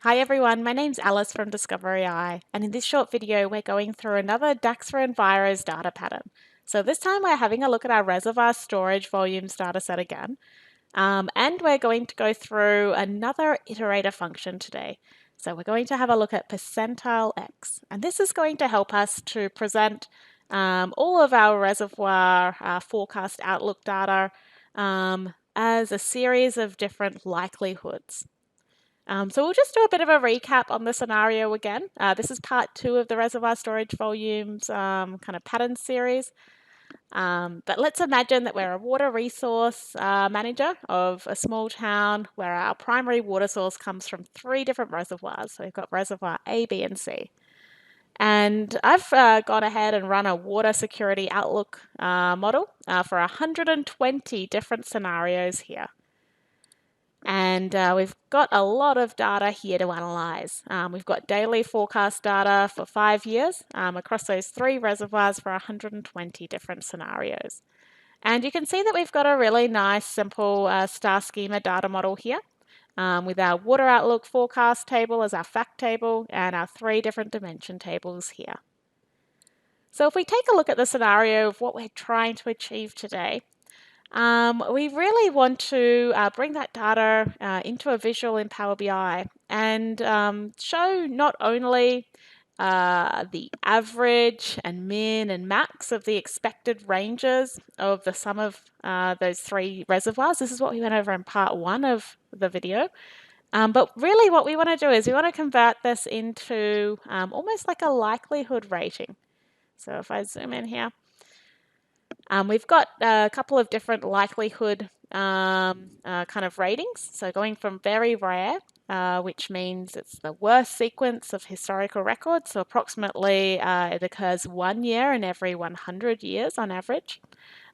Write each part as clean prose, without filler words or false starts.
Hi everyone, my name's Alice from Discovery Eye, and in this short video we're going through another DAX for Enviro's data pattern. So this time we're having a look at our reservoir storage volumes dataset again, and we're going to go through another iterator function today. So we're going to have a look at PERCENTILEX, and this is going to help us to present all of our reservoir forecast outlook data as a series of different likelihoods. So we'll just do a bit of a recap on the scenario again. This is part 2 of the reservoir storage volumes kind of pattern series. But let's imagine that we're a water resource manager of a small town where our primary water source comes from 3 different reservoirs. So we've got reservoir A, B, and C. And I've gone ahead and run a water security outlook model for 120 different scenarios here. And we've got a lot of data here to analyze. We've got daily forecast data for 5 years across those 3 reservoirs for 120 different scenarios. And you can see that we've got a really nice, simple star schema data model here with our water outlook forecast table as our fact table and our 3 different dimension tables here. So if we take a look at the scenario of what we're trying to achieve today, we really want to bring that data into a visual in Power BI and show not only the average and min and max of the expected ranges of the sum of those 3 reservoirs. This is what we went over in part 1 of the video. But really what we want to do is we want to convert this into almost like a likelihood rating. So if I zoom in here, we've got a couple of different likelihood kind of ratings. So going from very rare, which means it's the worst sequence of historical records. So approximately it occurs 1 year in every 100 years on average,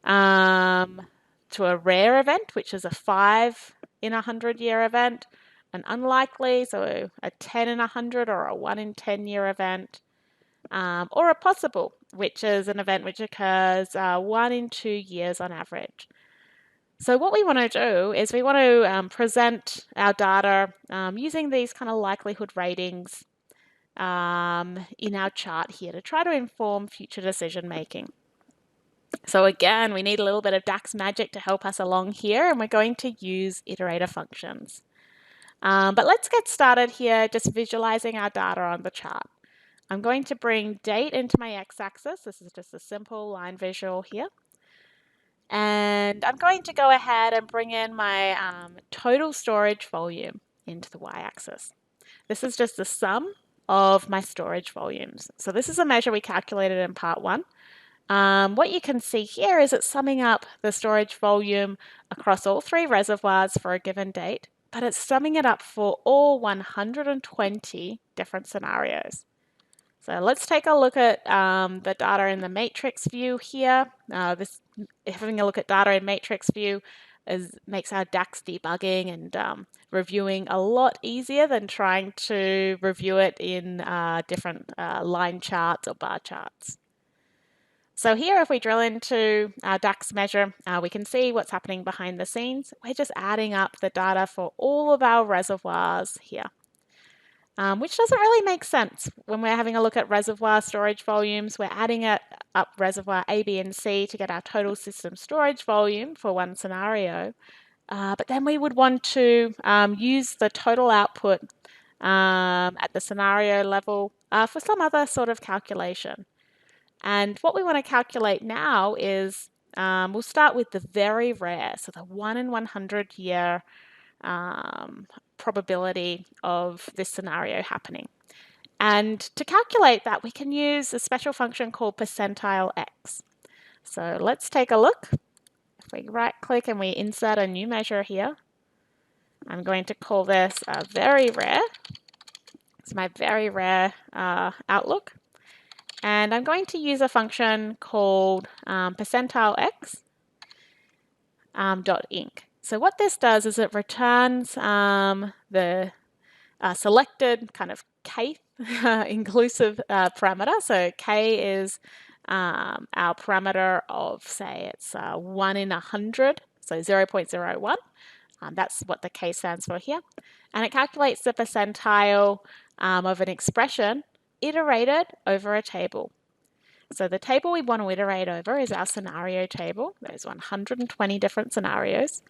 to a rare event, which is a 5 in a 100-year event, an unlikely, so a 10 in a 100 or a 1 in 10-year event, or a possible, which is an event which occurs 1 in 2 years on average. So what we want to do is we want to present our data using these kind of likelihood ratings in our chart here to try to inform future decision making. So again, we need a little bit of DAX magic to help us along here, and we're going to use iterator functions. But let's get started here just visualizing our data on the chart. I'm going to bring date into my x-axis. This is just a simple line visual here. And I'm going to go ahead and bring in my total storage volume into the y-axis. This is just the sum of my storage volumes. So this is a measure we calculated in part 1. What you can see here is it's summing up the storage volume across all 3 reservoirs for a given date, but it's summing it up for all 120 different scenarios. So let's take a look at the data in the matrix view here. Having a look at data in matrix view makes our DAX debugging and reviewing a lot easier than trying to review it in different line charts or bar charts. So here, if we drill into our DAX measure, we can see what's happening behind the scenes. We're just adding up the data for all of our reservoirs here. Which doesn't really make sense when we're having a look at reservoir storage volumes. We're adding up reservoir A, B, and C to get our total system storage volume for one scenario. But then we would want to use the total output at the scenario level for some other sort of calculation. And what we want to calculate now is we'll start with the very rare, so the 1 in 100 year probability of this scenario happening. And to calculate that, we can use a special function called PERCENTILEX. So let's take a look. If we right click and we insert a new measure here, I'm going to call this very rare. It's my very rare outlook. And I'm going to use a function called PERCENTILEX .inc. So what this does is it returns the selected kind of k inclusive parameter. So k is our parameter of, say, it's 1 in 100, so 0.01. That's what the K stands for here. And it calculates the percentile of an expression iterated over a table. So the table we want to iterate over is our scenario table, those 120 different scenarios.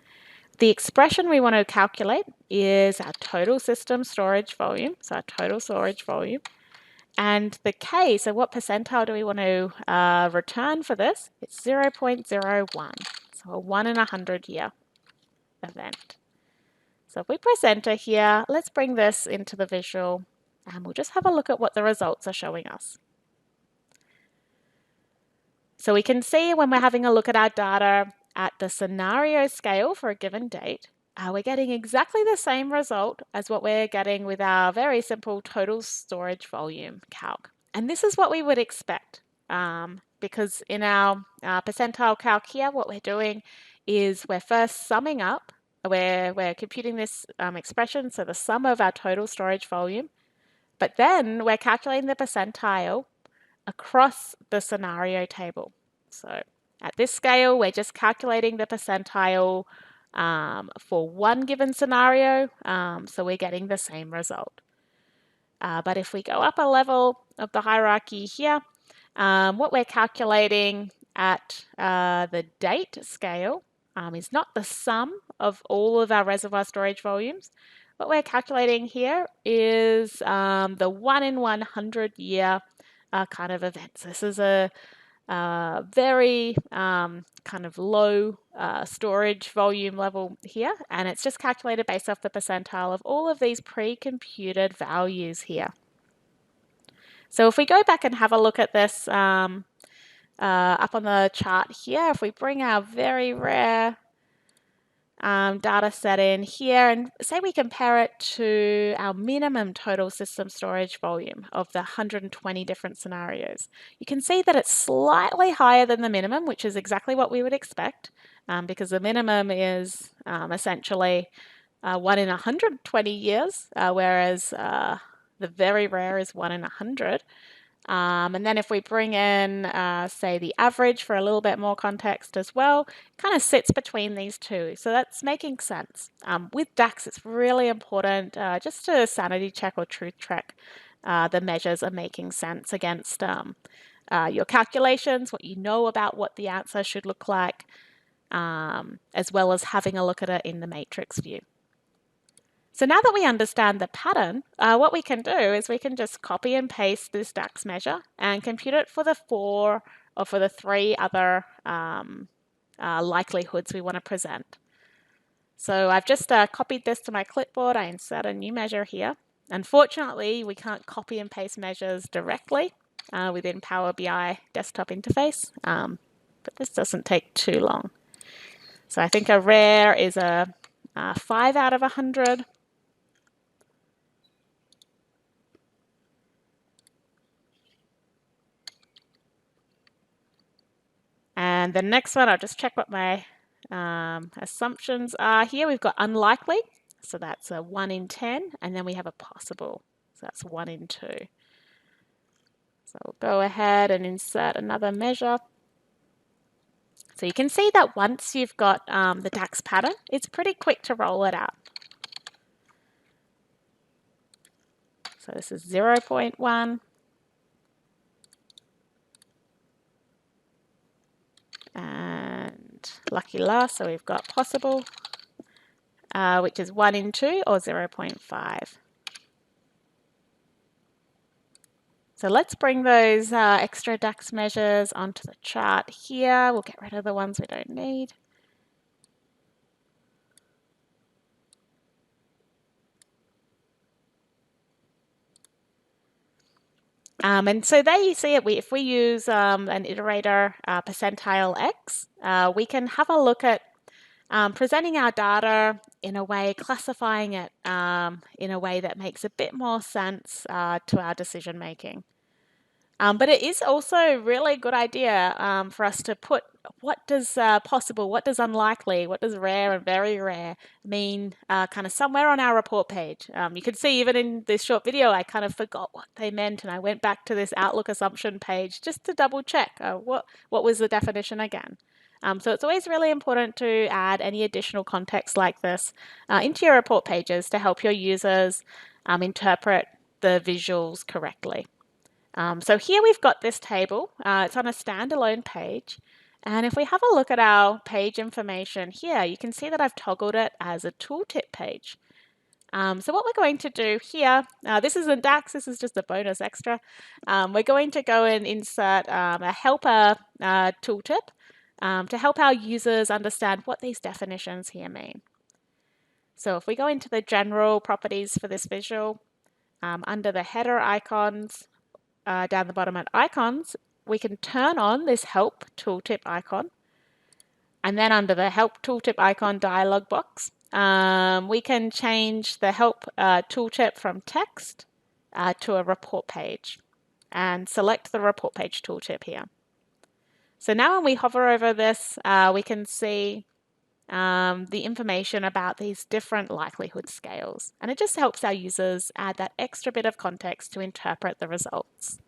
The expression we want to calculate is our total system storage volume, so our total storage volume. And the K, so what percentile do we want to return for this? It's 0.01, so a 1 in 100 year event. So if we press enter here, let's bring this into the visual and we'll just have a look at what the results are showing us. So we can see when we're having a look at our data at the scenario scale for a given date, we're getting exactly the same result as what we're getting with our very simple total storage volume calc. And this is what we would expect because in our percentile calc here, what we're doing is we're first summing up, we're computing this expression, so the sum of our total storage volume, but then we're calculating the percentile across the scenario table. So at this scale, we're just calculating the percentile for one given scenario, so we're getting the same result. But if we go up a level of the hierarchy here, what we're calculating at the date scale is not the sum of all of our reservoir storage volumes. What we're calculating here is the 1 in 100 year kind of events. This is a very kind of low storage volume level here, and it's just calculated based off the percentile of all of these pre-computed values here. So if we go back and have a look at this up on the chart here, if we bring our very rare data set in here and say we compare it to our minimum total system storage volume of the 120 different scenarios, you can see that it's slightly higher than the minimum, which is exactly what we would expect because the minimum is essentially 1 in 120 years, whereas the very rare is 1 in 100. And then if we bring in, say, the average for a little bit more context as well, it kind of sits between these two. So that's making sense. With DAX, it's really important just to sanity check or truth check the measures are making sense against your calculations, what you know about what the answer should look like, as well as having a look at it in the matrix view. So now that we understand the pattern, what we can do is we can just copy and paste this DAX measure and compute it for the 4 or for the 3 other likelihoods we want to present. So I've just copied this to my clipboard. I insert a new measure here. Unfortunately, we can't copy and paste measures directly within Power BI desktop interface, but this doesn't take too long. So I think a rare is a 5 out of 100. And the next one, I'll just check what my assumptions are here. We've got unlikely, so that's a 1 in 10, and then we have a possible, so that's 1 in 2. So we'll go ahead and insert another measure. So you can see that once you've got the DAX pattern, it's pretty quick to roll it out. So this is 0.1. And lucky last, so we've got possible, which is 1 in 2 or 0.5. So let's bring those extra DAX measures onto the chart here. We'll get rid of the ones we don't need. And so there you see it. If we use an iterator percentile X, we can have a look at presenting our data in a way, classifying it in a way that makes a bit more sense to our decision making. But it is also a really good idea for us to put what does possible, what does unlikely, what does rare and very rare mean kind of somewhere on our report page. You can see even in this short video, I kind of forgot what they meant and I went back to this Outlook assumption page just to double check what was the definition again. So it's always really important to add any additional context like this into your report pages to help your users interpret the visuals correctly. So here we've got this table. It's on a standalone page. And if we have a look at our page information here, you can see that I've toggled it as a tooltip page. So what we're going to do here, this isn't DAX, this is just a bonus extra. We're going to go and insert a helper tooltip to help our users understand what these definitions here mean. So if we go into the general properties for this visual, under the header icons, down the bottom at icons, we can turn on this help tooltip icon. And then under the help tooltip icon dialog box, we can change the help tooltip from text to a report page and select the report page tooltip here. So now when we hover over this, we can see the information about these different likelihood scales. And it just helps our users add that extra bit of context to interpret the results.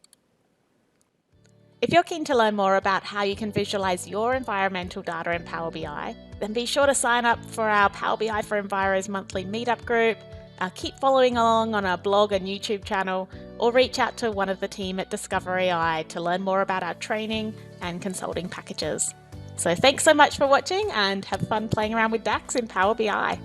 If you're keen to learn more about how you can visualize your environmental data in Power BI, then be sure to sign up for our Power BI for Enviro's monthly meetup group, keep following along on our blog and YouTube channel, or reach out to one of the team at Discover AI to learn more about our training and consulting packages. So thanks so much for watching and have fun playing around with DAX in Power BI.